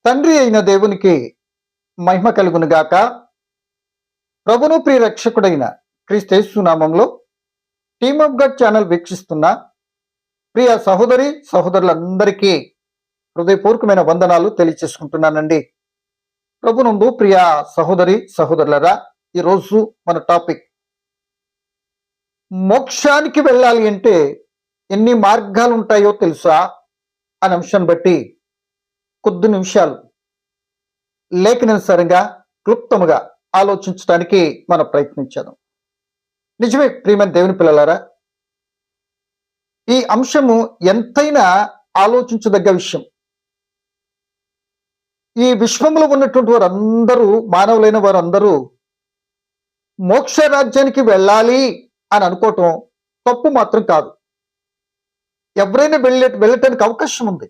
తండ్రి అయిన దేవునికి మహిమ కలుగును గాక. ప్రభును ప్రియ రక్షకుడైన క్రీస్తు నామంలో టీమ్ ఆఫ్ గాడ్ ఛానల్ వీక్షిస్తున్న ప్రియ సహోదరి సహోదరులందరికీ హృదయపూర్వకమైన వందనాలు తెలియచేసుకుంటున్నానండి. ప్రభునందు ప్రియ సహోదరి సహోదరులరా, ఈరోజు మన టాపిక్ మోక్షానికి వెళ్ళాలి అంటే ఎన్ని మార్గాలు ఉంటాయో తెలుసా అనే అంశాన్ని బట్టి కొద్ది నిమిషాలు లేఖనానుసారంగా క్లుప్తముగా ఆలోచించడానికి మనం ప్రయత్నించాము. నిజమే ప్రియమైన దేవుని పిల్లలారా, ఈ అంశము ఎంతైనా ఆలోచించదగ్గ విషయం. ఈ విశ్వంలో ఉన్నటువంటి వారందరూ, మానవులైన వారందరూ మోక్ష రాజ్యానికి వెళ్ళాలి అని అనుకోవటం తప్పు మాత్రం కాదు. ఎవరైనా వెళ్ళటానికి అవకాశం ఉంది.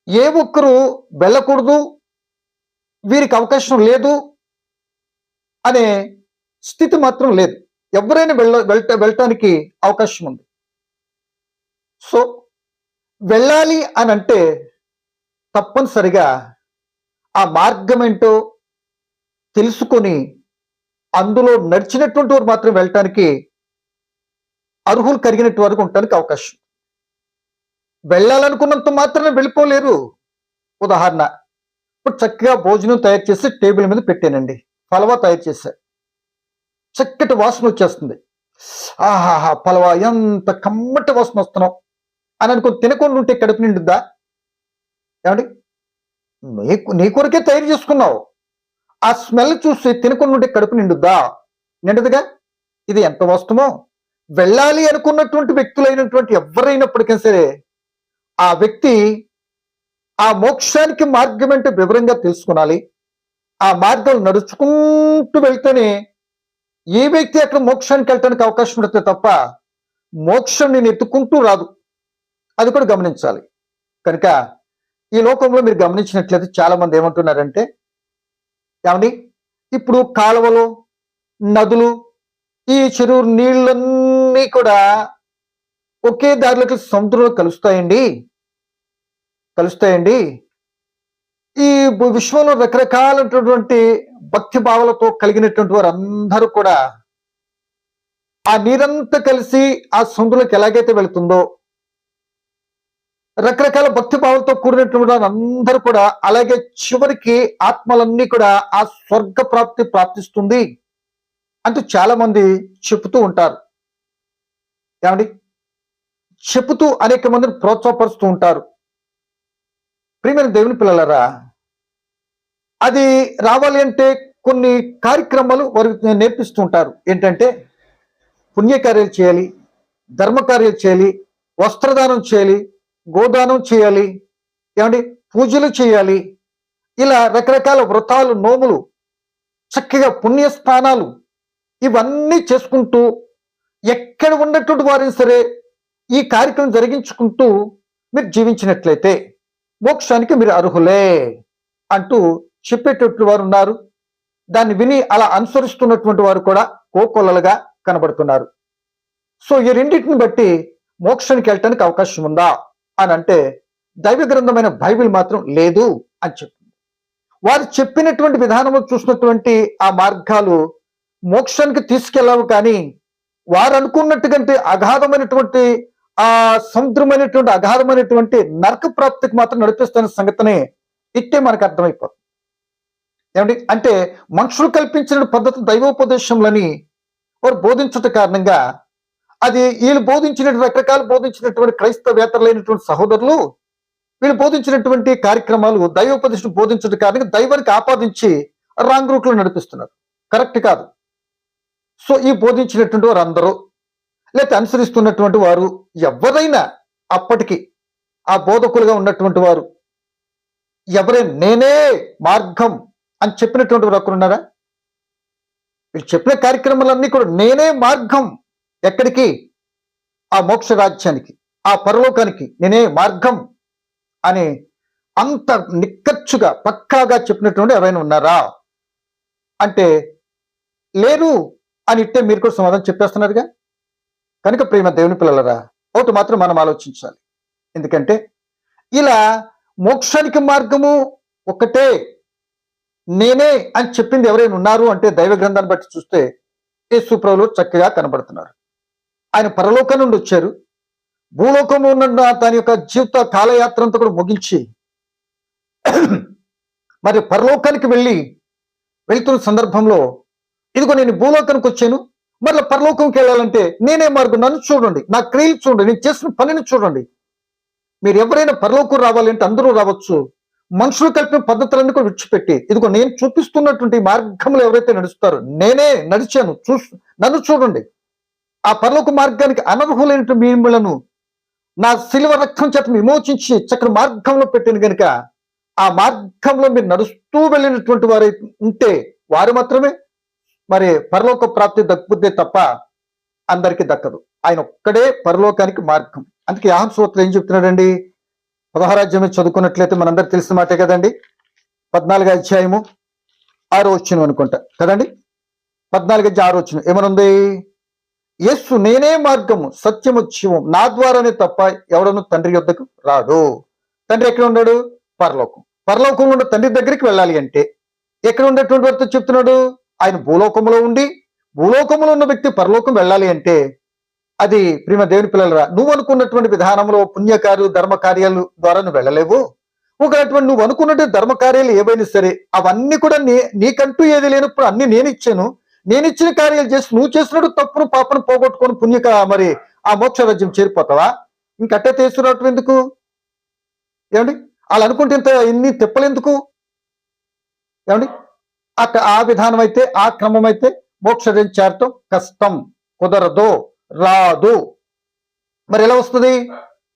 ఏ ఒక్కరు వెళ్ళకూడదు, వీరికి అవకాశం లేదు అనే స్థితి మాత్రం లేదు. ఎవరైనా వెళ్ళటానికి అవకాశం ఉంది. సో వెళ్ళాలి అని అంటే తప్పనిసరిగా ఆ మార్గం ఏంటో తెలుసుకొని అందులో నడిచినటువంటి వారు మాత్రం వెళ్ళటానికి అర్హులు కలిగినట్టు వరకు ఉండటానికి అవకాశం. వెళ్ళాలనుకున్నంత మాత్రమే వెళ్ళిపోలేరు. ఉదాహరణ, ఇప్పుడు చక్కగా భోజనం తయారు చేసి టేబుల్ మీద పెట్టానండి. పలవా తయారు చేశా, చక్కటి వాసన వచ్చేస్తుంది. ఆహాహా, పలవా ఎంత కమ్మటి వాసన వస్తున్నావు అని అనుకుని తినకుండా ఉంటే కడుపు నిండుద్దా? ఏమండి, నీ కొరకే తయారు చేసుకున్నావు, ఆ స్మెల్ చూసి తినకుండా ఉంటే కడుపు నిండుద్దా? నిండదుగా. ఇది ఎంత వాస్తవమో, వెళ్ళాలి అనుకున్నటువంటి వ్యక్తులైనటువంటి ఎవరైనప్పటికీ సరే ఆ వ్యక్తి ఆ మోక్షానికి మార్గం అంటే వివరంగా తెలుసుకోవాలి. ఆ మార్గాలు నడుచుకుంటూ వెళ్తేనే ఏ వ్యక్తి అక్కడ మోక్షానికి వెళ్ళటానికి అవకాశం ఉంటుంది తప్ప మోక్షం నేను ఎత్తుకుంటూ రాదు. అది కూడా గమనించాలి. కనుక ఈ లోకంలో మీరు గమనించినట్లయితే చాలా మంది ఏమంటున్నారంటే, ఏమండి ఇప్పుడు కాలువలు, నదులు, ఈ చెరువు నీళ్ళన్నీ కూడా ఒకే దారిలోకి సముద్రంలో కలుస్తాయండి. ఈ విశ్వంలో రకరకాలైనటువంటి భక్తి భావాలతో కలిగినటువంటి వారు అందరూ కూడా ఆ నీరంతా కలిసి ఆ సముద్రంలోకి ఎలాగైతే వెళుతుందో, రకరకాల భక్తి భావాలతో కూడినటువంటి వారు అందరూ కూడా అలాగే చివరికి ఆత్మలన్నీ కూడా ఆ స్వర్గ ప్రాప్తిస్తుంది అంటూ చాలా మంది చెబుతూ ఉంటారు. ఏమండి, చెబుతూ అనేక మందిని ప్రోత్సాహపరుస్తూ ఉంటారు. ప్రియమైన దేవుని పిల్లలారా, అది రావాలి అంటే కొన్ని కార్యక్రమాలు వారికి నేర్పిస్తూ ఉంటారు. ఏంటంటే పుణ్యకార్యాలు చేయాలి, ధర్మకార్యాలు చేయాలి, వస్త్రదానం చేయాలి, గోదానం చేయాలి, ఏమండి పూజలు చేయాలి. ఇలా రకరకాల వ్రతాలు, నోములు, చక్కగా పుణ్యస్థానాలు ఇవన్నీ చేసుకుంటూ ఎక్కడ ఉన్నటువంటి వారైనా సరే ఈ కార్యక్రమం జరిగించుకుంటూ మీరు జీవించినట్లయితే మోక్షానికి మీరు అర్హులే అంటూ చెప్పేటటువంటి వారు ఉన్నారు. దాన్ని విని అలా అనుసరిస్తున్నటువంటి వారు కూడా కోకొల్లలుగా కనబడుతున్నారు. సో ఈ రెండింటిని బట్టి మోక్షానికి వెళ్ళటానికి అవకాశం ఉందా అని అంటే దైవ గ్రంథమైన బైబిల్ మాత్రం లేదు అని చెప్తుంది. వారు చెప్పినటువంటి విధానంలో చూసినటువంటి ఆ మార్గాలు మోక్షానికి తీసుకెళ్ళవు, కానీ వారు అనుకున్నట్టుకంటే అగాధమైనటువంటి ఆ సముద్రమైనటువంటి అగాధమైనటువంటి నరక ప్రాప్తికి మాత్రం నడిపిస్తున్న సంగతిని ఇట్టే మనకు అర్థమైపోతుంది. ఏమండి, అంటే మనుషులు కల్పించిన పద్ధతి దైవోపదేశంలని వారు బోధించట కారణంగా అది వీళ్ళు రకరకాలు బోధించినటువంటి క్రైస్తవేతరులైనటువంటి సహోదరులు వీళ్ళు బోధించినటువంటి కార్యక్రమాలు దైవోపదేశం బోధించడం కారణంగా దైవానికి ఆపాదించి రాంగ్ రూట్లో నడిపిస్తున్నారు. కరెక్ట్ కాదు. సో ఈ బోధించినటువంటి వారు అందరూ, లేకపోతే అనుసరిస్తున్నటువంటి వారు ఎవరైనా, అప్పటికి ఆ బోధకులుగా ఉన్నటువంటి వారు ఎవరైనా నేనే మార్గం అని చెప్పినటువంటి వారు ఒకరు ఉన్నారా? వీళ్ళు చెప్పిన కార్యక్రమాలన్నీ కూడా నేనే మార్గం. ఎక్కడికి? ఆ మోక్ష రాజ్యానికి, ఆ పరలోకానికి నేనే మార్గం అని అంత నిక్కచ్చుగా పక్కాగా చెప్పినటువంటి ఎవరైనా ఉన్నారా అంటే లేరు అని ఇట్టే మీరు కూడా సమాధానం చెప్పేస్తున్నారుగా. కనుక ప్రేమ దేవుని పిల్లలరా, ఒకటి మాత్రం మనం ఆలోచించాలి. ఎందుకంటే ఇలా మోక్షానికి మార్గము ఒక్కటే నేనే అని చెప్పింది ఎవరైనా ఉన్నారు అంటే దైవ గ్రంథాన్ని బట్టి చూస్తే యేసు ప్రభువు చక్కగా కనబడుతున్నారు. ఆయన పరలోకం నుండి వచ్చారు. భూలోకంలో ఉన్న తన యొక్క జీవిత కాలయాత్ర అంతా కూడా ముగించి మరి పరలోకానికి వెళ్తున్న సందర్భంలో ఇదిగో నేను భూలోకానికి వచ్చాను, మరలా పరలోకంకి వెళ్ళాలంటే నేనే మార్గం, నన్ను చూడండి, నా క్రియలు చూడండి, నేను చేసిన పనిని చూడండి. మీరు ఎవరైనా పరలోకం రావాలంటే అందరూ రావచ్చు. మనుషులు కలిపిన పద్ధతులన్నీ కూడా విడిచిపెట్టి ఇదిగో నేను చూపిస్తున్నటువంటి మార్గంలో ఎవరైతే నడుస్తారో నేనే నడిచాను, నన్ను చూడండి. ఆ పరలోక మార్గానికి అనర్హులైన మిమ్మలను నా శిలువ రక్తం చేత విమోచించి చక్కని మార్గంలో పెట్టిన కనుక ఆ మార్గంలో మీరు నడుస్తూ వెళ్ళినటువంటి వారు ఉంటే వారు మాత్రమే మరి పరలోక ప్రాప్తి దక్కుద్దే తప్ప అందరికీ దక్కదు. ఆయన ఒక్కడే పరలోకానికి మార్గం. అందుకే యోహాను సువార్తలో ఏం చెప్తున్నాడండి? 16వ అధ్యాయం చదువుకున్నట్లయితే మనందరికి తెలిసిన మాటే కదండి. 14వ అధ్యాయము 6వ వచనం అనుకుంటా కదండి. 14వ అధ్యాయం 6వ వచనం ఏమనుంది? యేసు నేనే మార్గము సత్యము జీవం, నా ద్వారానే తప్ప ఎవడను తండ్రి యొద్దకు రాడు. తండ్రి ఎక్కడ ఉన్నాడు? పరలోకం. పరలోకంలో ఉన్న తండ్రి దగ్గరికి వెళ్ళాలి అంటే ఎక్కడ ఉండేటువంటి వారితో చెప్తున్నాడు? ఆయన భూలోకంలో ఉండి భూలోకంలో ఉన్న వ్యక్తి పరలోకం వెళ్ళాలి అంటే అది ప్రియమైన దేవుని పిల్లలరా, నువ్వు అనుకున్నటువంటి విధానంలో పుణ్యకార్యాలు ధర్మ కార్యాలు ద్వారా నువ్వు వెళ్ళలేవు. ఒకటువంటి నువ్వు అనుకున్నట్టు ధర్మ కార్యాలు ఏవైనా సరే అవన్నీ కూడా నీకంటూ ఏది లేనప్పుడు అన్ని నేను ఇచ్చాను, నేను ఇచ్చిన కార్యాలు చేసి నువ్వు చేసినట్టు తప్పును పాపను పోగొట్టుకొని మరి ఆ మోక్ష రాజ్యం చేరిపోతావా? ఇంకట్టే తీసుకురావటం ఎందుకు? ఏమండి వాళ్ళు అనుకుంటే ఇంత ఇన్ని తిప్పలేందుకు? ఏమండి ఆ విధానం అయితే ఆ క్రమం అయితే మోక్ష రాజ్యం చేరటం కష్టం, కుదరదు, రాదు. మరి ఎలా వస్తుంది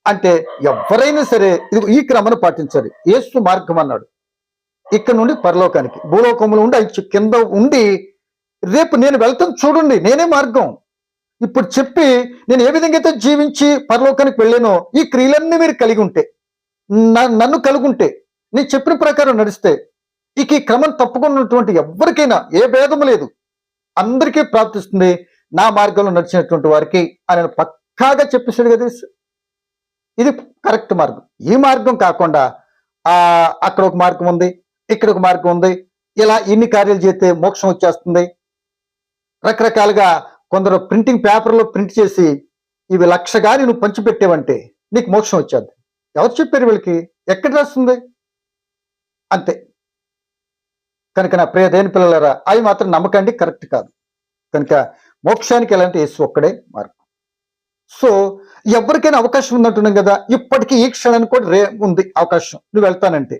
అంటే ఎవరైనా సరే ఇది ఈ క్రమాన్ని పాటించాలి. యేసు మార్గం అన్నాడు. ఇక్కడ నుండి పరలోకానికి భూలోకంలో ఉండి ఆయన కింద ఉండి రేపు నేను వెళ్తాను చూడండి, నేనే మార్గం. ఇప్పుడు చెప్పి నేను ఏ విధంగా అయితే జీవించి పరలోకానికి వెళ్ళానో ఈ క్రియలన్నీ మీరు కలిగి ఉంటే, నన్ను కలుగుంటే, నేను చెప్పిన ప్రకారం నడిస్తే ఇక ఈ క్రమం తప్పుకున్నటువంటి ఎవరికైనా ఏ భేదము లేదు, అందరికీ ప్రాప్తిస్తుంది నా మార్గంలో నడిచినటువంటి వారికి అని పక్కాగా చెప్పేశాడు కదా. ఇది కరెక్ట్ మార్గం. ఈ మార్గం కాకుండా అక్కడ ఒక మార్గం ఉంది, ఇక్కడ ఒక మార్గం ఉంది, ఇలా ఇన్ని కార్యాలు చేస్తే మోక్షం వచ్చేస్తుంది, రకరకాలుగా కొందరు ప్రింటింగ్ పేపర్లో ప్రింట్ చేసి ఇవి 1,00,000 నువ్వు పంచిపెట్టేవంటే నీకు మోక్షం వచ్చేది. ఎవరు చెప్పారు వీళ్ళకి? ఎక్కడ రాస్తుంది? అంతే. కనుక నా ప్రియ దేని పిల్లలరా, అవి మాత్రం నమ్మకండి, కరెక్ట్ కాదు. కనుక మోక్షానికి ఎలాంటి యేసు ఒక్కడే మార్గం. సో ఎవరికైనా అవకాశం ఉందంటున్నాం కదా, ఇప్పటికీ ఈ క్షణానికి కూడా ఉంది అవకాశం నువ్వు వెళ్తానంటే.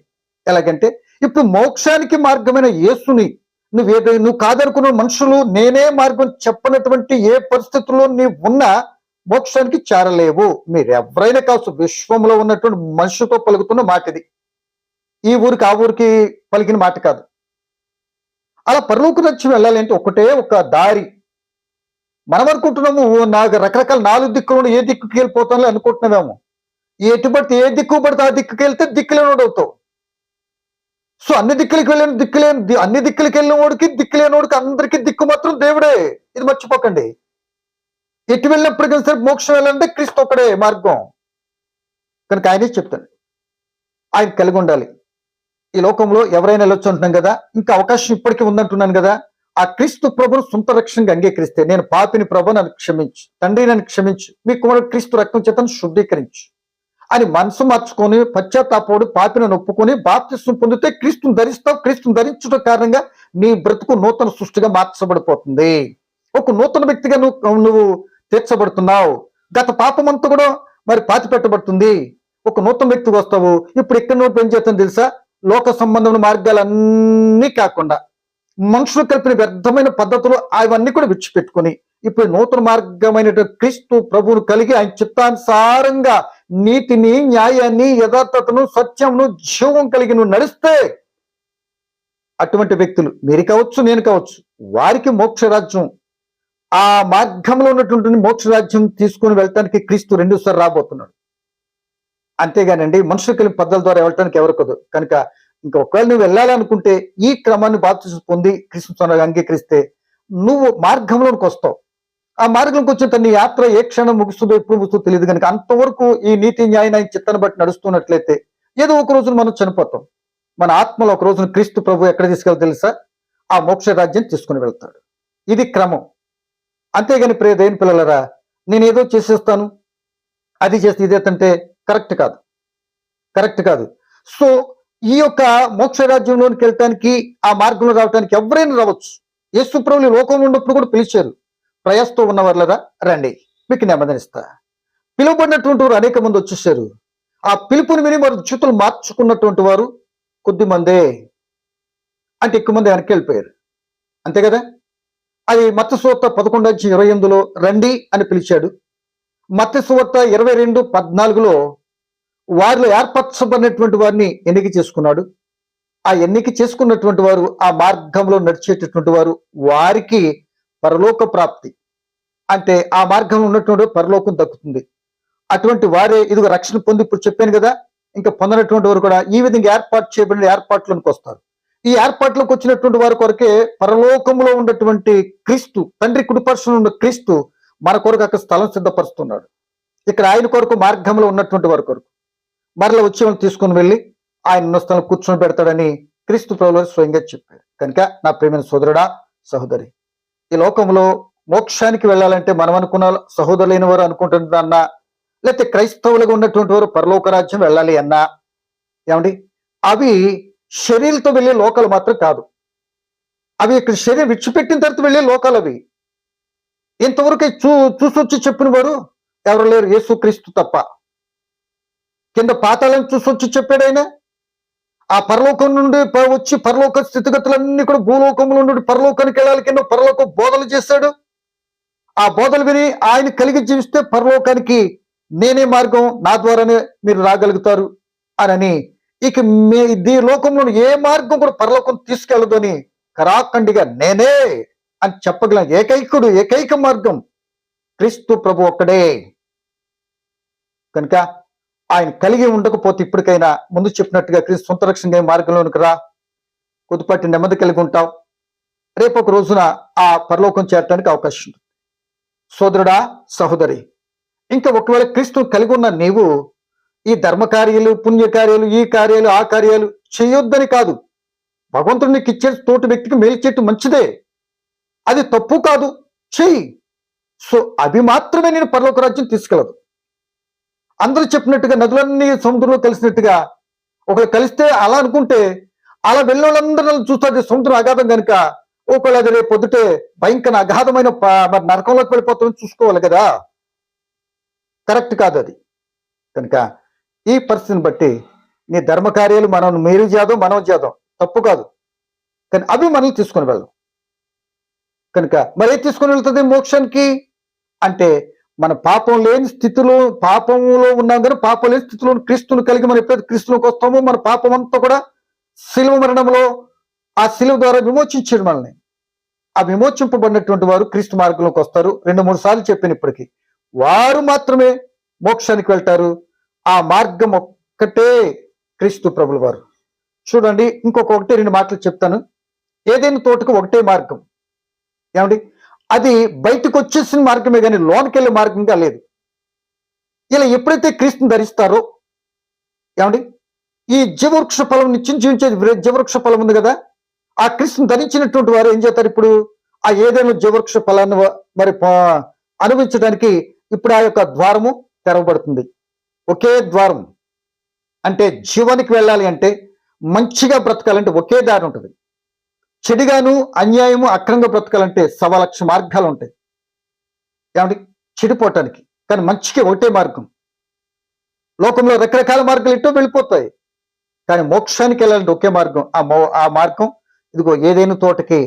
ఎలాగంటే ఇప్పుడు మోక్షానికి మార్గమైన యేసుని నువ్వు కాదనుకున్న మనుషులు నేనే మార్గం చెప్పనటువంటి ఏ పరిస్థితుల్లో నీవు ఉన్నా మోక్షానికి చేరలేవు. మీరు ఎవరైనా కావచ్చు, విశ్వంలో ఉన్నటువంటి మనుషులతో పలుకుతున్న మాట ఇది. ఈ ఊరికి ఆ ఊరికి పలికిన మాట కాదు. అలా పరలోక రాజ్యం వెళ్ళాలి అంటే ఒకటే ఒక దారి. మనం అనుకుంటున్నాము నాకు రకరకాల 4 దిక్కులు ఏ దిక్కుకి వెళ్ళిపోతానో అనుకుంటున్నామేమో. ఎటు పడితే ఏ దిక్కు పడితే ఆ దిక్కుకి వెళ్తే దిక్కులేనోడు అవుతావు. సో అన్ని దిక్కులకి అన్ని దిక్కులకి వెళ్ళిన వాడికి దిక్కులేనోడికి అందరికీ దిక్కు మాత్రం దేవుడే. ఇది మర్చిపోకండి. ఎటు వెళ్ళినప్పటికీ సరే మోక్షం వెళ్ళాలంటే క్రీస్తు ఒక్కడే మార్గం. కనుక ఆయనే చెప్తాను, ఆయన కలిగి ఉండాలి. ఈ లోకంలో ఎవరైనా వెళ్ళొచ్చు అంటున్నాం కదా, ఇంకా అవకాశం ఇప్పటికీ ఉందంటున్నాను కదా. ఆ క్రీస్తు ప్రభును సొంత రక్షణగా అంగీకరిస్తే, నేను పాపిని ప్రభు నన్ను క్షమించు, తండ్రి నన్ను క్షమించు, మీ కుమారుడు క్రీస్తు రక్తం చేతను శుద్ధీకరించు అని మనసు మార్చుకొని పశ్చాత్తాపడు పాపిని ఒప్పుకొని బాప్తిస్మం పొందితే క్రీస్తుని ధరిస్తావు. క్రీస్తుని ధరించడం కారణంగా నీ బ్రతుకు నూతన సృష్టిగా మార్చబడిపోతుంది. ఒక నూతన వ్యక్తిగా నువ్వు తీర్చబడుతున్నావు. గత పాపమంతా కూడా మరి పాతి పెట్టబడుతుంది. ఒక నూతన వ్యక్తికి వస్తావు. ఇప్పుడు ఇక్కడ నువ్వు ఏం చేస్తాను తెలుసా? లోక సంబంధమైన మార్గాలన్నీ కాకుండా మనుషులు కలిపిన వ్యర్థమైన పద్ధతులు అవన్నీ కూడా విడిచిపెట్టుకొని ఇప్పుడు నూతన మార్గమైన క్రీస్తు ప్రభువును కలిగి ఆయన చిత్తానుసారంగా నీతిని, న్యాయాన్ని, యథార్థతను, సత్యమును, జీవం కలిగి నువ్వు నడిస్తే అటువంటి వ్యక్తులు మీరు కావచ్చు, నేను కావచ్చు, వారికి మోక్షరాజ్యం, ఆ మార్గంలో ఉన్నటువంటి మోక్షరాజ్యం తీసుకుని వెళ్ళటానికి క్రీస్తు 2 సార్లు రాబోతున్నాడు. అంతేగానండి మనుషులు కలిగిన పద్ధతుల ద్వారా వెళ్ళటానికి ఎవరికదు. కనుక ఇంకా ఒకవేళ నువ్వు వెళ్ళాలనుకుంటే ఈ క్రమాన్ని బాప్తిసం పొంది క్రీస్తు అంగీకరిస్తే నువ్వు మార్గంలోనికి వస్తావు. ఆ మార్గంలోకి వచ్చిన నీ యాత్ర ఏ క్షణం ముగుస్తుందో ఎప్పుడు ముగుస్తుందో తెలియదు. కనుక అంతవరకు ఈ నీతి న్యాయం చిత్తాన్ని బట్టి నడుస్తున్నట్లయితే ఏదో ఒక రోజున మనం చనిపోతాం. మన ఆత్మలో ఒక రోజున క్రీస్తు ప్రభు ఎక్కడ తీసుకెళ్ళి తెలుసా? ఆ మోక్ష రాజ్యం తీసుకుని వెళ్తాడు. ఇది క్రమం. అంతేగాని ప్రియ దేవుని పిల్లలరా, నేను ఏదో చేసేస్తాను, అది చేస్తే ఇదేతంటే కరెక్ట్ కాదు, కరెక్ట్ కాదు. సో ఈ యొక్క మోక్ష రాజ్యంలోనికి వెళ్ళటానికి, ఆ మార్గంలో రావడానికి ఎవరైనా రావచ్చు. యేసు ప్రభువు లోకంలో ఉన్నప్పుడు కూడా పిలిచారు, ప్రయాసతో ఉన్నవారులరా రండి, మీకు నెమ్మదినిస్తా. పిలువబడినటువంటి వారు అనేక మంది వచ్చేసారు. ఆ పిలుపుని విని వారు జీవితాలు మార్చుకున్నటువంటి వారు కొద్ది మందే, అంటే ఎక్కువ మంది వెనక్కి వెళ్ళిపోయారు. అంతే కదా? అది మత్తయి సువార్త 11:28లో రండి అని పిలిచాడు. మత్తయి సువార్త 22:14లో వారిలో ఏర్పరచబడినటువంటి వారిని ఎన్నిక చేసుకున్నాడు. ఆ ఎన్నిక చేసుకున్నటువంటి వారు, ఆ మార్గంలో నడిచేటటువంటి వారు, వారికి పరలోక ప్రాప్తి, అంటే ఆ మార్గంలో ఉన్నటువంటి పరలోకం దక్కుతుంది. అటువంటి వారే ఇదిగో రక్షణ పొంది, ఇప్పుడు చెప్పాను కదా, ఇంకా పొందినటువంటి వారు కూడా ఈ విధంగా ఏర్పాటు చేయబడిన ఏర్పాట్లోకి వస్తారు. ఈ ఏర్పాట్లోకి వచ్చినటువంటి వారి కొరకే పరలోకంలో ఉన్నటువంటి క్రీస్తు, తండ్రి కుడిపక్షంలో ఉన్న క్రీస్తు మన కొరకు అక్కడ స్థలం సిద్ధపరుస్తున్నాడు. ఇక్కడ ఆయన కొరకు మార్గంలో ఉన్నటువంటి వారి కొరకు మరలా వచ్చి వాళ్ళు తీసుకుని వెళ్ళి ఆయన ఉన్న స్థలం కూర్చొని పెడతాడని క్రీస్తు ప్రభువు స్వయంగా చెప్పారు. కనుక నా ప్రియమైన సోదరుడా, సహోదరి, ఈ లోకంలో మోక్షానికి వెళ్ళాలంటే మనం అనుకున్న సహోదరులైన వారు అనుకుంటున్న అన్నా, లేకపోతే క్రైస్తవులుగా ఉన్నటువంటి వారు పరలోక రాజ్యం వెళ్ళాలి అన్నా, ఏమండి, అవి శరీరంతో వెళ్ళే లోకాలు మాత్రం కాదు. అవి ఇక్కడ శరీరం విడిచిపెట్టిన తర్వాత వెళ్ళే లోకాలు అవి. ఇంతవరకు చూసొచ్చి చెప్పిన వారు ఎవరు లేరు, యేసుక్రీస్తు తప్ప. కింద పాతాళం చూసొచ్చి చెప్పాడు ఆయన. ఆ పరలోకం నుండి వచ్చి పరలోక స్థితిగతులన్నీ కూడా భూలోకంలో నుండి పరలోకానికి వెళ్ళాలి కింద పరలోక బోధలు చేశాడు. ఆ బోధలు విని ఆయన కలిగి జీవిస్తే పరలోకానికి నేనే మార్గం, నా ద్వారానే మీరు రాగలుగుతారు అని, ఇక ఈ లోకంలో ఏ మార్గం కూడా పరలోకం తీసుకెళ్ళదు అని కరాఖండిగా నేనే అని చెప్పగల ఏకైక మార్గం క్రీస్తు ప్రభు ఒక్కడే. కనుక ఆయన కలిగి ఉండకపోతే ఇప్పటికైనా ముందు చెప్పినట్టుగా క్రీస్తు సొంత రక్షణ మార్గంలోనికి రా, కొద్దిపాటి నెమ్మది కలిగి ఉంటావు. రేపు ఒక రోజున ఆ పరలోకం చేరటానికి అవకాశం ఉంది. సోదరుడా, సహోదరి, ఇంకా ఒకవేళ క్రీస్తు కలిగి ఉన్న నీవు ఈ ధర్మకార్యాలు, పుణ్యకార్యాలు, ఈ కార్యాలు, ఆ కార్యాలు చేయొద్దని కాదు. భగవంతుడు నీకు ఇచ్చే తోటి వ్యక్తికి మేలు చేయటం మంచిదే, అది తప్పు కాదు, చెయ్యి. సో అవి మాత్రమే నేను పరలోక రాజ్యం తీసుకెళ్ళదు. అందరూ చెప్పినట్టుగా నదులన్నీ సముద్రంలో కలిసినట్టుగా ఒకవేళ కలిస్తే అలా అనుకుంటే, అలా వెళ్ళిన వాళ్ళందరూ చూస్తే సముద్రం అగాధం కనుక ఒకవేళ అది రేపు పొద్దుటే భయంకర అగాధమైన మరి నరకంలోకి వెళ్ళిపోతామని చూసుకోవాలి కదా, కరెక్ట్ కాదు అది. కనుక ఈ పరిస్థితిని బట్టి నీ ధర్మకార్యాలు మీరు చేద్దాం, మనం చేద్దాం, తప్పు కాదు, కానీ అవి మనల్ని తీసుకొని వెళ్దాం. కనుక మరి తీసుకొని వెళ్తుంది మోక్షానికి అంటే, మన పాపం లేని స్థితిలో, పాపంలో ఉన్నాం కానీ పాపం లేని స్థితిలో క్రీస్తుని కలిగి మనం ఎప్పుడైతే క్రీస్తులోకి వస్తామో మన పాపం అంతా కూడా శిలువ మరణంలో ఆ శిలువ ద్వారా విమోచించాడు మనల్ని. ఆ విమోచింపబడినటువంటి వారు క్రీస్తు మార్గంలోకి వస్తారు. 2-3 సార్లు చెప్పాను ఇప్పటికీ. వారు మాత్రమే మోక్షానికి వెళ్తారు. ఆ మార్గం ఒక్కటే క్రీస్తు ప్రభుల వారు. చూడండి, ఇంకొక 1-2 మాటలు చెప్తాను. ఏదైనా తోటకు ఒకటే మార్గం, ఏమండి, అది బయటకు వచ్చేసిన మార్గమే కానీ లోనికి వెళ్ళే మార్గంగా లేదు. ఇలా ఎప్పుడైతే క్రీస్తుని ధరిస్తారో, ఏమండి, ఈ జీవవృక్ష ఫలం నిత్యం జీవించేది జీవవృక్ష ఫలం ఉంది కదా, ఆ క్రీస్తుని ధరించినటువంటి వారు ఏం చేస్తారు? ఇప్పుడు ఆ ఏదైనా జీవవృక్ష ఫలాన్ని మరి అనుభవించడానికి ఇప్పుడు ఆ యొక్క ద్వారము తెరవబడుతుంది. ఒకే ద్వారం. అంటే జీవానికి వెళ్ళాలి అంటే, మంచిగా బ్రతకాలంటే ఒకే దారి ఉంటుంది. చెడుగాను, అన్యాయము, అక్రమంగా బ్రతకాలంటే 1,00,000 మార్గాలు ఉంటాయి, ఏమండి, చెడిపోవటానికి. కానీ మంచికి ఒకటే మార్గం. లోకంలో రకరకాల మార్గాలు ఎటో వెళ్ళిపోతాయి, కానీ మోక్షానికి వెళ్ళాలంటే ఒకే మార్గం. ఆ మార్గం ఇదిగో ఏదైనా తోటకి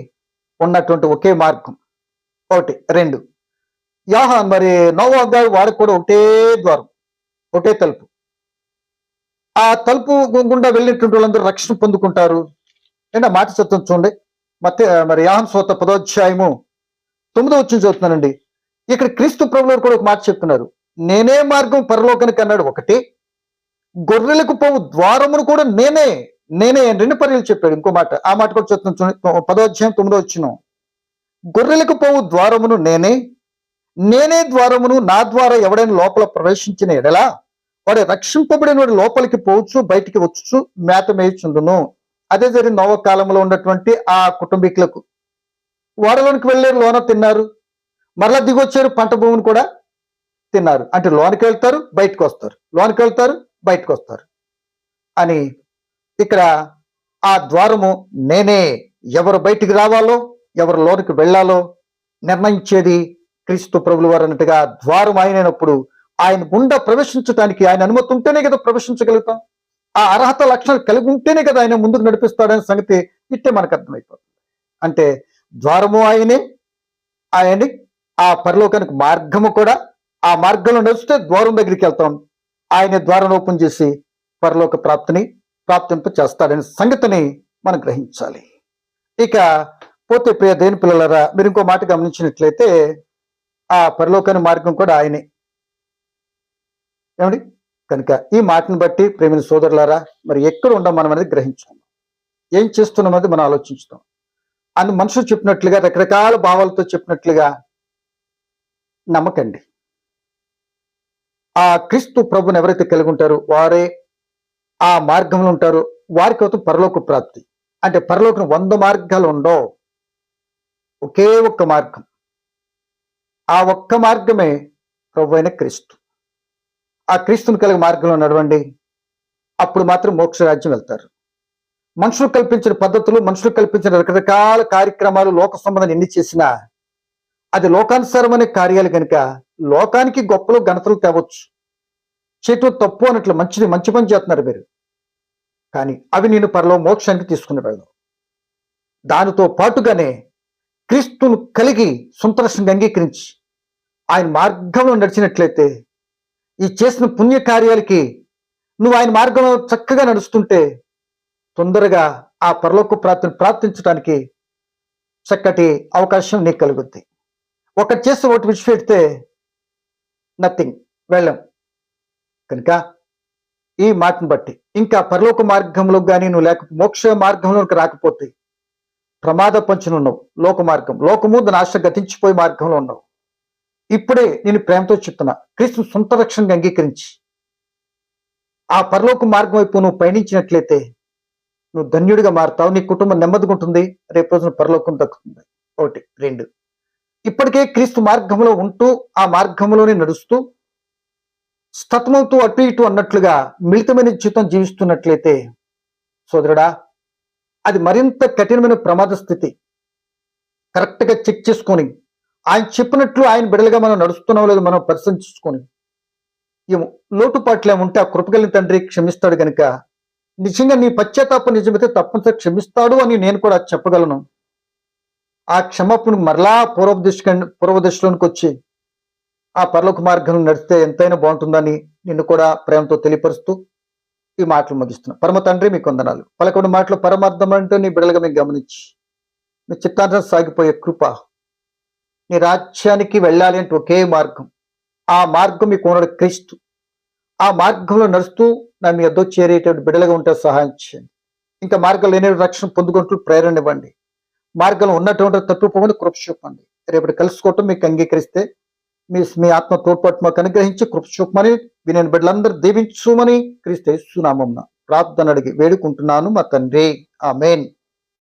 ఉన్నటువంటి ఒకే మార్గం. 1, 2 మరి నోవా గారు వాడికి కూడా ఒకటే ద్వారం, ఒకటే తలుపు. ఆ తలుపు గుండా వెళ్ళినటువంటి వాళ్ళందరూ రక్షణ పొందుకుంటారు. నేను మాట చదువుతాను చూడండి. మరి యోహాను సువార్త 10:9 చదువుతున్నానండి. ఇక్కడ క్రీస్తు ప్రభువు కూడా ఒక మాట చెప్తున్నారు. నేనే మార్గం పరలోకానికి అన్నాడు ఒకటి, గొర్రెలకు పోవు ద్వారమును కూడా నేనే 2 పర్యాలు చెప్పాడు. ఇంకో మాట, ఆ మాట కూడా చెప్తున్నాను చూడండి. 10:9 గొర్రెలకు పోవు ద్వారమును నేనే ద్వారమును, నా ద్వారా ఎవడైనా లోపల ప్రవేశించిన ఎడలా వాడు రక్షింపబడిన వాడు లోపలికి పోవచ్చు, బయటికి వచ్చు, మేత మేయుచుండును. అదే జరిగింది నోవహు కాలంలో ఉన్నటువంటి ఆ కుటుంబీకులకు. ఓడలోనికి వెళ్ళారు, లోన తిన్నారు, మరలా దిగొచ్చారు, పంట భూమిని కూడా తిన్నారు. అంటే లోనికి వెళ్తారు, బయటకు వస్తారు, లోనికి వెళ్తారు, బయటకు వస్తారు అని. ఇక్కడ ఆ ద్వారము నేనే. ఎవరు బయటికి రావాలో, ఎవరు లోనికి వెళ్ళాలో నిర్ణయించేది క్రీస్తు ప్రభుల వారు అన్నట్టుగా ద్వారం ఆయనైనప్పుడు ఆయన గుండా ప్రవేశించడానికి ఆయన అనుమతి ఉంటేనే కదా ప్రవేశించగలుగుతాం. ఆ అర్హత లక్షణాలు కలిగి ఉంటేనే కదా ఆయన ముందుకు నడిపిస్తాడనే సంగతి ఇట్టే మనకు అర్థమైపోతుంది. అంటే ద్వారము ఆయనే, ఆయన్ని ఆ పరలోకానికి మార్గము కూడా, ఆ మార్గంలో నడిస్తే ద్వారం దగ్గరికి వెళ్తాం. ఆయన ద్వారం ఓపెన్ చేసి పరలోక ప్రాప్తింప చేస్తాడనే సంగతిని మనం గ్రహించాలి. ఇక పోతే ప్రియ దేవుని పిల్లలారా, మీరు ఇంకో మాట గమనించినట్లయితే ఆ పరలోకాని మార్గం కూడా ఆయనే. ఏమండి? కనుక ఈ మాటను బట్టి ప్రేమిన సోదరులారా, మరి ఎక్కడ ఉండం మనం అనేది గ్రహించాం. ఏం చేస్తున్నాం అనేది మనం ఆలోచించుతాం. అని మనుషులు చెప్పినట్లుగా, రకరకాల భావాలతో చెప్పినట్లుగా నమ్మకండి. ఆ క్రీస్తు ప్రభుని ఎవరైతే కలిగి ఉంటారో వారే ఆ మార్గంలో ఉంటారో వారికి అవుతుంది పరలోక ప్రాప్తి. అంటే పరలోకం 100 మార్గాలు ఉండవు, ఒకే ఒక్క మార్గం. ఆ ఒక్క మార్గమే ప్రభు అయిన క్రీస్తు. ఆ క్రీస్తుని కలిగే మార్గంలో నడవండి, అప్పుడు మాత్రం మోక్ష రాజ్యం వెళ్తారు. మనుషులు కల్పించిన పద్ధతులు, మనుషులు కల్పించిన రకరకాల కార్యక్రమాలు, లోక సంబంధం ఎన్ని చేసినా అది లోకానుసారమైన కార్యాలు కనుక లోకానికి గొప్పలు ఘనతలు తేవచ్చు. చేతులు తప్పు అన్నట్లు మంచి పని చేస్తున్నారు మీరు, కానీ అవి నేను మోక్షానికి తీసుకుని వెళ్దాం. దానితో పాటుగానే క్రీస్తును కలిగి సంతోషంగా అంగీకరించి ఆయన మార్గంలో నడిచినట్లయితే ఈ చేసిన పుణ్య కార్యాలకి నువ్వు ఆయన మార్గంలో చక్కగా నడుస్తుంటే తొందరగా ఆ పరలోక ప్రార్థించడానికి చక్కటి అవకాశం నీకు కలుగుద్ది. ఒకటి చేసి ఒకటి విడిచిపెడితే నథింగ్, వెళ్ళం. కనుక ఈ మాటను బట్టి ఇంకా పరలోక మార్గంలో కానీ నువ్వు మోక్ష మార్గంలోకి రాకపోతే ప్రమాద పంచునున్నావు. లోక మార్గం, లోకము దాని ఆశ గతించిపోయే మార్గంలో ఉన్నావు. ఇప్పుడే నేను ప్రేమతో చెప్తున్నా, క్రీస్తు సొంత రక్షణగా అంగీకరించి ఆ పరలోక మార్గం వైపు నువ్వు పయనించినట్లయితే నువ్వు ధన్యుడిగా మారుతావు. నీ కుటుంబం నెమ్మదిగా ఉంటుంది, రేపు రోజున పరలోకం దక్కుతుంది. 1, 2 ఇప్పటికే క్రీస్తు మార్గంలో ఉంటూ ఆ మార్గంలోనే నడుస్తూ స్తతమవుతూ అటు ఇటు అన్నట్లుగా మిళితమైన జీవితం జీవిస్తున్నట్లయితే సోదరుడా, అది మరింత కఠినమైన ప్రమాద స్థితి. కరెక్ట్గా చెక్ చేసుకొని ఆయన చెప్పినట్లు ఆయన బిడలుగా మనం నడుస్తున్నాం లేదు మనం పరిశీలించుకొని లోటుపాట్లు ఏముంటే ఆ కృపగలిగిన తండ్రి క్షమిస్తాడు. కనుక నిజంగా నీ పశ్చాత్తాపం నిజమైతే తప్పనిసరి క్షమిస్తాడు అని నేను కూడా చెప్పగలను. ఆ క్షమాపణ మరలా పూర్వదశలోనికి వచ్చి ఆ పరలోక మార్గంలో నడిస్తే ఎంతైనా బాగుంటుందని నిన్ను కూడా ప్రేమతో తెలియపరుస్తూ ఈ మాటలు ముగిస్తున్నా. పరమ తండ్రి మీకు వందనాలు. 11 మాటలు పరమార్థం అంటే నీ బిడలుగా మీకు గమనించి మీ చిత్తార్థం సాగిపోయే కృప, నీ రాజ్యానికి వెళ్ళాలి అంటే ఒకే మార్గం, ఆ మార్గం మీకు ఉన్నాడు క్రీస్తు. ఆ మార్గంలో నడుస్తూ నా మీ వద్ద చేరేటువంటి బిడలుగా ఉంటే సహాయం చేయండి. ఇంకా మార్గం లేని రక్షణ పొందుకుంటూ ప్రేరణ ఇవ్వండి. మార్గంలో ఉన్నటువంటి తప్పిపోమని కృప చూపండి. రేపటి కలుసుకోవటం మీకు అంగీకరిస్తే మీ ఆత్మ తోడ్పాటు మాకు అనుగ్రహించి కృప చూపమని వినని బిడ్డలందరూ దీవించుమని క్రీస్తు యేసు నామమున ప్రార్థన అడిగి వేడుకుంటున్నాను మా తండ్రి. ఆమేన్.